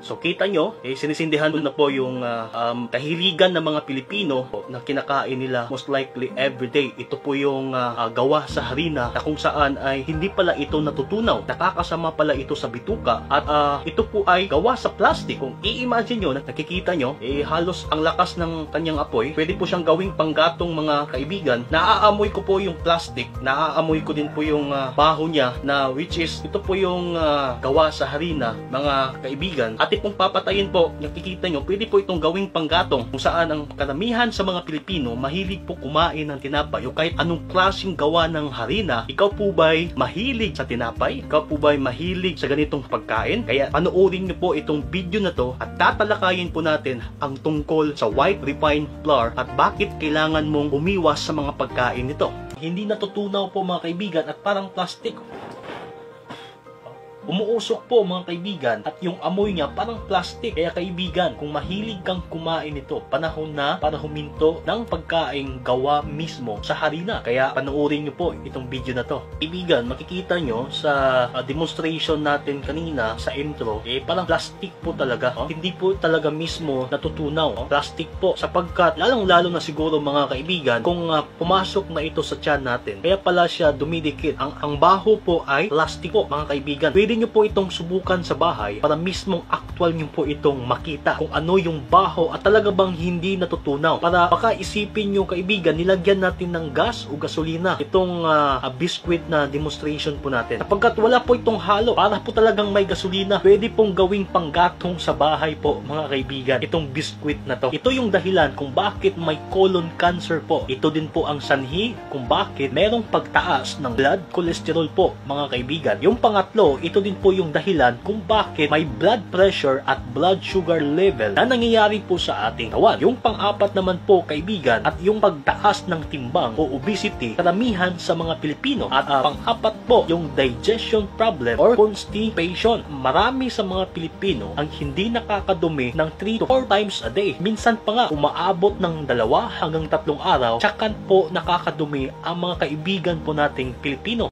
So kita nyo, sinisindihan na po yung kahiligan ng mga Pilipino na kinakain nila most likely everyday. Ito po yung gawa sa harina na kung saan ay hindi pala ito natutunaw. Nakakasama pala ito sa bituka at ito po ay gawa sa plastic. Kung i-imagine nyo, nakikita nyo, halos ang lakas ng kanyang apoy. Pwede po siyang gawing panggatong mga kaibigan. Naaamoy ko po yung plastic, naaamoy ko din po yung baho niya na which is ito po yung gawa sa harina mga kaibigan. At itong papatayin po, nakikita nyo, pwede po itong gawing panggatong kung saan ang karamihan sa mga Pilipino mahilig po kumain ng tinapay o kahit anong klaseng gawa ng harina. Ikaw po ba'y mahilig sa tinapay? Ikaw po ba'y mahilig sa ganitong pagkain? Kaya panoorin nyo po itong video na to at tatalakayin po natin ang tungkol sa white refined flour at bakit kailangan mong umiwas sa mga pagkain nito. Hindi natutunaw po mga kaibigan at parang plastic. Umuusok po mga kaibigan at yung amoy niya parang plastic. Kaya kaibigan, kung mahilig kang kumain ito, panahon na para huminto ng pagkain gawa mismo sa harina. Kaya panoorin nyo po itong video na to. Kaibigan, makikita nyo sa demonstration natin kanina sa intro, parang plastic po talaga. Hindi po talaga mismo natutunaw. Plastic po sapagkat lalong-lalo na siguro mga kaibigan kung pumasok na ito sa tiyan natin. Kaya pala siya dumidikit. Ang baho po ay plastic po mga kaibigan. Pwede nyo po itong subukan sa bahay para mismong actual nyo po itong makita kung ano yung baho at talaga bang hindi natutunaw. Para baka isipin nyo kaibigan, nilagyan natin ng gas o gasolina itong biscuit na demonstration po natin. Sapagkat wala po itong halo, para po talagang may gasolina, pwede pong gawing panggatong sa bahay po mga kaibigan itong biscuit na to. Ito yung dahilan kung bakit may colon cancer po. Ito din po ang sanhi kung bakit merong pagtaas ng blood cholesterol po mga kaibigan. Yung pangatlo, ito din po yung dahilan kung bakit may blood pressure at blood sugar level na nangyayari po sa ating kawan. Yung pang-apat naman po kaibigan at yung pagtaas ng timbang o obesity karamihan sa mga Pilipino. At pang-apat po yung digestion problem or constipation. Marami sa mga Pilipino ang hindi nakakadumi ng 3 to 4 times a day. Minsan pa nga umaabot ng 2 hanggang 3 araw tsakan po nakakadumi ang mga kaibigan po nating Pilipino.